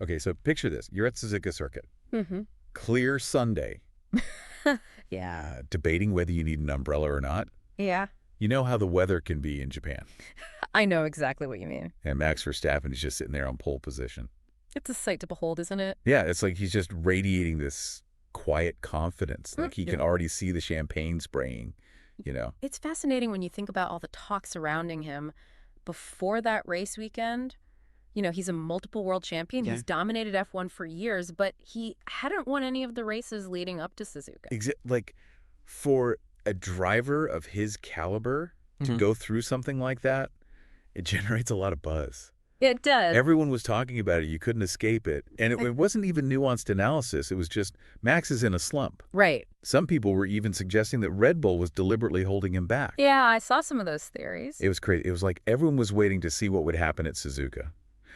Okay, so picture this. You're at Suzuka Circuit. Mm-hmm. Clear Sunday. Yeah. Debating whether you need an umbrella or not. Yeah. You know how the weather can be in Japan. I know exactly what you mean. And Max Verstappen is just sitting there on pole position. It's a sight to behold, isn't it? Yeah, it's like he's just radiating this quiet confidence. Like he can already see the champagne spraying, you know. It's fascinating when you think about all the talk surrounding him before that race weekend. You know, he's a multiple world champion. Yeah. He's dominated F1 for years, but he hadn't won any of the races leading up to Suzuka. Like, for a driver of his caliber to go through something like that, it generates a lot of buzz. It does. Everyone was talking about it. You couldn't escape it. And it wasn't even nuanced analysis. It was just, Max is in a slump. Right. Some people were even suggesting that Red Bull was deliberately holding him back. Yeah, I saw some of those theories. It was crazy. It was like everyone was waiting to see what would happen at Suzuka.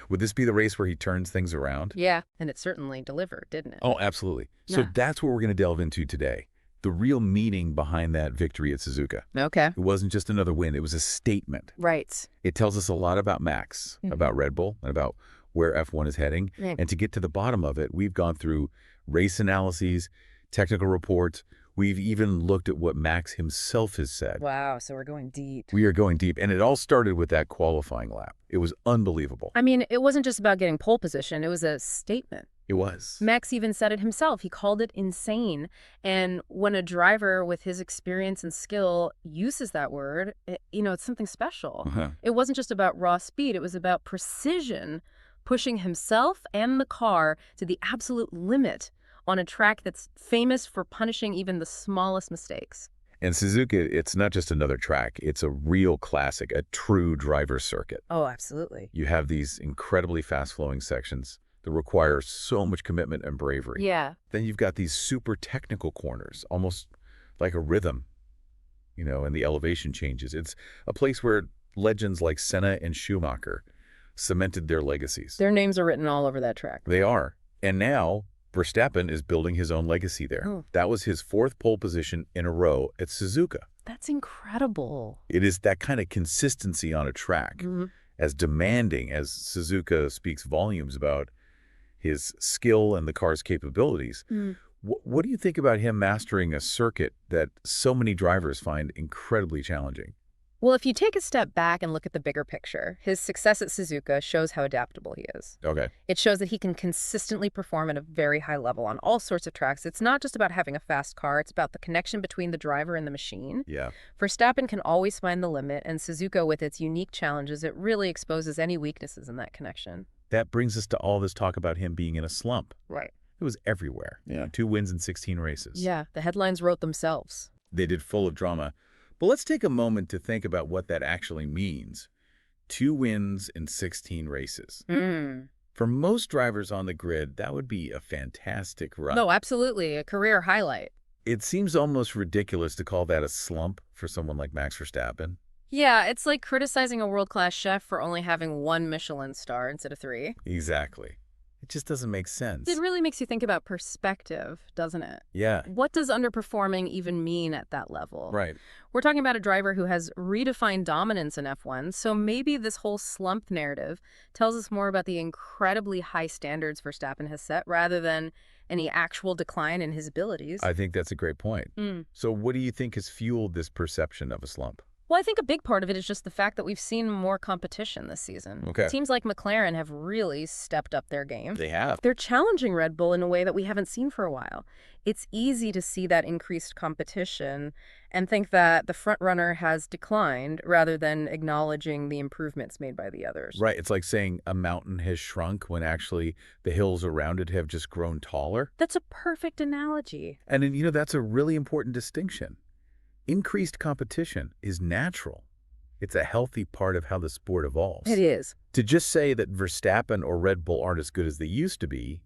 Would this be the race where he turns things around? Yeah, and it certainly delivered, didn't it? Oh, absolutely. So that's what we're going to delve into today. The real meaning behind that victory at Suzuka. Okay. It wasn't just another win. It was a statement. Right. It tells us a lot about Max, about Red Bull, and about where F1 is heading. And to get to the bottom of it, we've gone through race analyses, technical reports. We've even looked at what Max himself has said. Wow, so we're going deep. We are going deep. And it all started with that qualifying lap. It was unbelievable. I mean, it wasn't just about getting pole position. It was a statement. It was. Max even said it himself. He called it insane. And when a driver with his experience and skill uses that word, it's something special. It wasn't just about raw speed. It was about precision, pushing himself and the car to the absolute limit on a track that's famous for punishing even the smallest mistakes. And Suzuka, it's not just another track. It's a real classic, a true driver's circuit. Oh, absolutely. You have these incredibly fast-flowing sections that require so much commitment and bravery. Yeah. Then you've got these super technical corners, almost like a rhythm, and the elevation changes. It's a place where legends like Senna and Schumacher cemented their legacies. Their names are written all over that track. They are. And now Verstappen is building his own legacy there. Oh. That was his 4th pole position in a row at Suzuka. That's incredible. It is that kind of consistency on a track, as demanding as Suzuka speaks volumes about his skill and the car's capabilities. What do you think about him mastering a circuit that so many drivers find incredibly challenging? Well, if you take a step back and look at the bigger picture, his success at Suzuka shows how adaptable he is. Okay. It shows that he can consistently perform at a very high level on all sorts of tracks. It's not just about having a fast car. It's about the connection between the driver and the machine. Yeah. Verstappen can always find the limit, and Suzuka, with its unique challenges, it really exposes any weaknesses in that connection. That brings us to all this talk about him being in a slump. Right. It was everywhere. 2 wins in 16 races. Yeah, the headlines wrote themselves. They did, full of drama. But let's take a moment to think about what that actually means. 2 wins in 16 races. For most drivers on the grid, that would be a fantastic run. No, absolutely. A career highlight. It seems almost ridiculous to call that a slump for someone like Max Verstappen. Yeah, it's like criticizing a world-class chef for only having 1 Michelin star instead of 3. Exactly. It just doesn't make sense. It really makes you think about perspective, doesn't it? Yeah. What does underperforming even mean at that level? Right. We're talking about a driver who has redefined dominance in F1, so maybe this whole slump narrative tells us more about the incredibly high standards Verstappen has set rather than any actual decline in his abilities. I think that's a great point. So what do you think has fueled this perception of a slump? Well, I think a big part of it is just the fact that we've seen more competition this season. Okay. Teams like McLaren have really stepped up their game. They have. They're challenging Red Bull in a way that we haven't seen for a while. It's easy to see that increased competition and think that the front runner has declined rather than acknowledging the improvements made by the others. Right. It's like saying a mountain has shrunk when actually the hills around it have just grown taller. That's a perfect analogy. And then, that's a really important distinction. Increased competition is natural. It's a healthy part of how the sport evolves. It is. To just say that Verstappen or Red Bull aren't as good as they used to be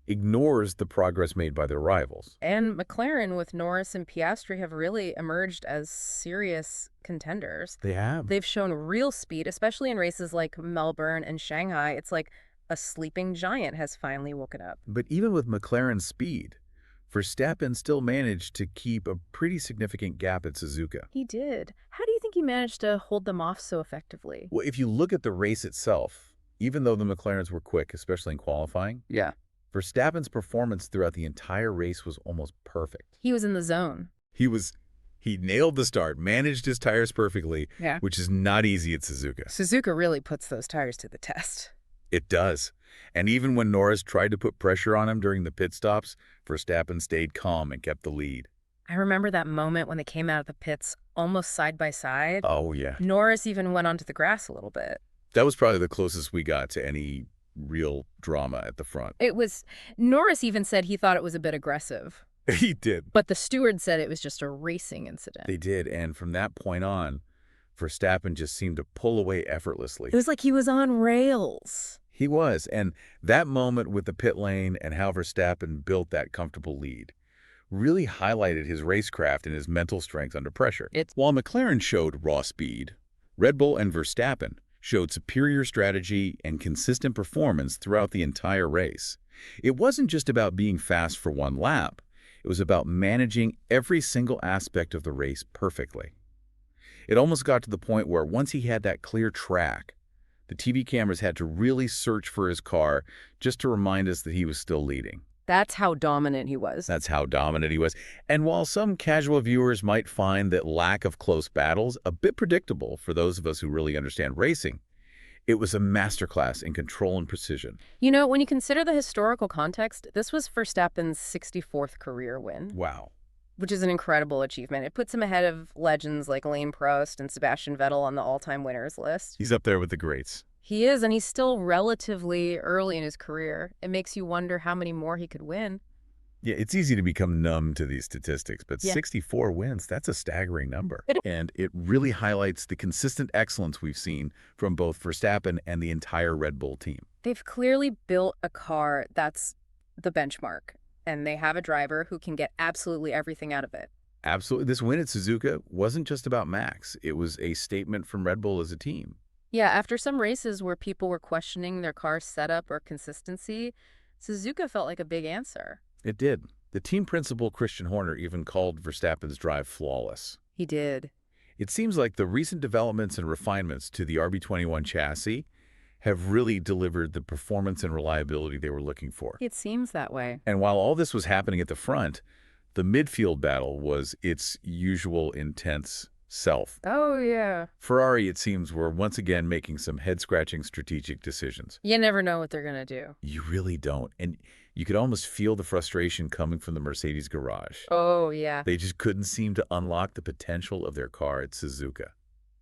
ignores the progress made by their rivals. And McLaren with Norris and Piastri have really emerged as serious contenders. They have. They've shown real speed, especially in races like Melbourne and Shanghai. It's like a sleeping giant has finally woken up. But even with McLaren's speed, Verstappen still managed to keep a pretty significant gap at Suzuka. He did. How do you think he managed to hold them off so effectively? Well, if you look at the race itself, Even though the McLarens were quick, especially in qualifying, Yeah. Verstappen's performance throughout the entire race was almost perfect. He was in the zone. He nailed the start, managed his tires perfectly, Yeah. which is not easy at Suzuka. Suzuka really puts those tires to the test. It does. And even when Norris tried to put pressure on him during the pit stops, Verstappen stayed calm and kept the lead. I remember that moment when they came out of the pits almost side by side. Oh, yeah. Norris even went onto the grass a little bit. That was probably the closest we got to any real drama at the front. Norris even said he thought it was a bit aggressive. He did. But the steward said it was just a racing incident. They did, and from that point on, Verstappen just seemed to pull away effortlessly. It was like he was on rails. He was, and that moment with the pit lane and how Verstappen built that comfortable lead really highlighted his racecraft and his mental strength under pressure. While McLaren showed raw speed, Red Bull and Verstappen showed superior strategy and consistent performance throughout the entire race. It wasn't just about being fast for one lap. It was about managing every single aspect of the race perfectly. It almost got to the point where once he had that clear track, the TV cameras had to really search for his car just to remind us that he was still leading. That's how dominant he was. That's how dominant he was. And while some casual viewers might find that lack of close battles a bit predictable for those of us who really understand racing, it was a masterclass in control and precision. You know, when you consider the historical context, this was Verstappen's 64th career win. Wow. Which is an incredible achievement. It puts him ahead of legends like Alain Prost and Sebastian Vettel on the all-time winners list. He's up there with the greats. He is, and he's still relatively early in his career. It makes you wonder how many more he could win. Yeah, it's easy to become numb to these statistics, but 64 wins, that's a staggering number. And it really highlights the consistent excellence we've seen from both Verstappen and the entire Red Bull team. They've clearly built a car that's the benchmark, and they have a driver who can get absolutely everything out of it. Absolutely. This win at Suzuka wasn't just about Max. It was a statement from Red Bull as a team. Yeah, after some races where people were questioning their car's setup or consistency, Suzuka felt like a big answer. It did. The team principal, Christian Horner, even called Verstappen's drive flawless. He did. It seems like the recent developments and refinements to the RB21 chassis have really delivered the performance and reliability they were looking for. It seems that way. And while all this was happening at the front, the midfield battle was its usual intense self. Oh, yeah. Ferrari, it seems, were once again making some head-scratching strategic decisions. You never know what they're going to do. You really don't. And you could almost feel the frustration coming from the Mercedes garage. Oh, yeah. They just couldn't seem to unlock the potential of their car at Suzuka.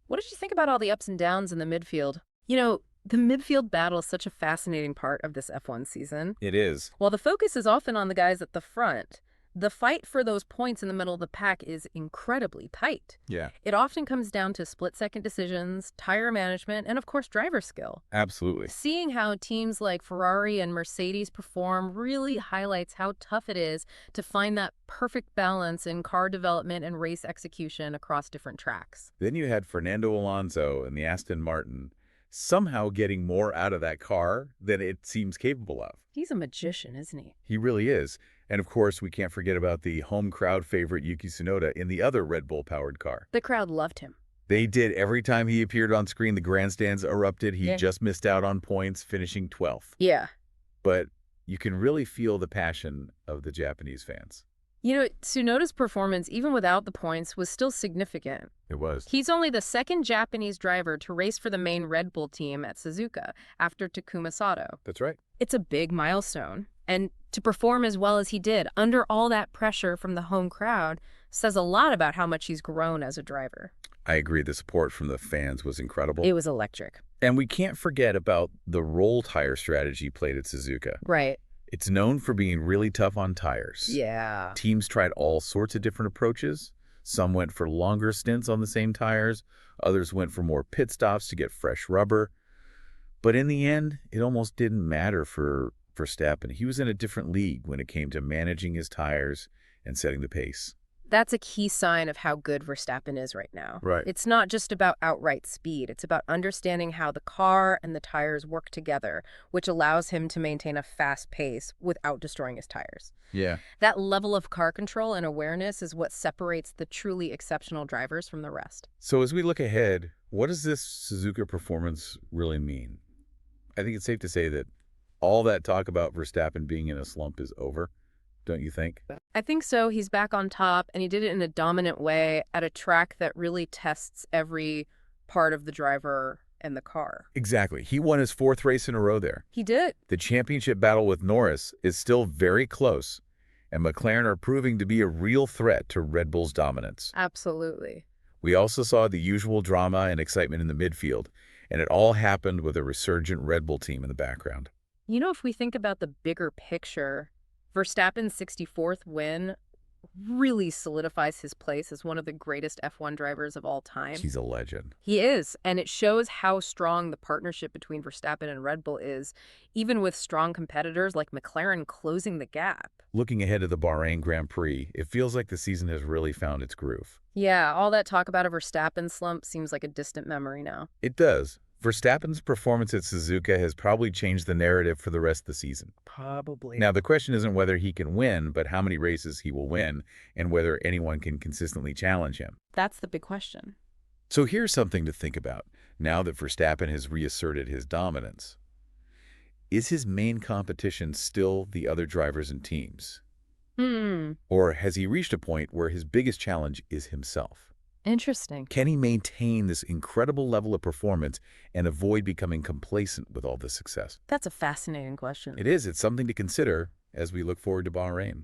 What did you think about all the ups and downs in the midfield? You know, the midfield battle is such a fascinating part of this F1 season. It is. While the focus is often on the guys at the front, the fight for those points in the middle of the pack is incredibly tight. Yeah. It often comes down to split-second decisions, tire management, and of course, driver skill. Absolutely. Seeing how teams like Ferrari and Mercedes perform really highlights how tough it is to find that perfect balance in car development and race execution across different tracks. Then you had Fernando Alonso and the Aston Martin somehow getting more out of that car than it seems capable of. He's a magician, isn't he? He really is. And of course, we can't forget about the home crowd favorite Yuki Tsunoda in the other Red Bull-powered car. The crowd loved him. They did. Every time he appeared on screen, the grandstands erupted. He just missed out on points, finishing 12th. Yeah. But you can really feel the passion of the Japanese fans. You know, Tsunoda's performance, even without the points, was still significant. It was. He's only the second Japanese driver to race for the main Red Bull team at Suzuka after Takuma Sato. That's right. It's a big milestone. And to perform as well as he did under all that pressure from the home crowd says a lot about how much he's grown as a driver. I agree. The support from the fans was incredible. It was electric. And we can't forget about the roll tire strategy played at Suzuka. Right. It's known for being really tough on tires. Yeah. Teams tried all sorts of different approaches. Some went for longer stints on the same tires. Others went for more pit stops to get fresh rubber. But in the end, it almost didn't matter for Verstappen. He was in a different league when it came to managing his tires and setting the pace. That's a key sign of how good Verstappen is right now. Right. It's not just about outright speed. It's about understanding how the car and the tires work together, which allows him to maintain a fast pace without destroying his tires. Yeah. That level of car control and awareness is what separates the truly exceptional drivers from the rest. So as we look ahead, what does this Suzuka performance really mean? I think it's safe to say that all that talk about Verstappen being in a slump is over, don't you think? I think so. He's back on top, and he did it in a dominant way at a track that really tests every part of the driver and the car. Exactly. He won his 4th race in a row there. He did. The championship battle with Norris is still very close, and McLaren are proving to be a real threat to Red Bull's dominance. Absolutely. We also saw the usual drama and excitement in the midfield, and it all happened with a resurgent Red Bull team in the background. You know, if we think about the bigger picture, Verstappen's 64th win really solidifies his place as one of the greatest F1 drivers of all time. He's a legend. He is, and it shows how strong the partnership between Verstappen and Red Bull is, even with strong competitors like McLaren closing the gap. Looking ahead to the Bahrain Grand Prix, it feels like the season has really found its groove. Yeah, all that talk about a Verstappen slump seems like a distant memory now. It does. Verstappen's performance at Suzuka has probably changed the narrative for the rest of the season. Probably. Now, the question isn't whether he can win, but how many races he will win, and whether anyone can consistently challenge him. That's the big question. So here's something to think about, now that Verstappen has reasserted his dominance. Is his main competition still the other drivers and teams? Or has he reached a point where his biggest challenge is himself? Interesting. Can he maintain this incredible level of performance and avoid becoming complacent with all this success? That's a fascinating question. It is. It's something to consider as we look forward to Bahrain.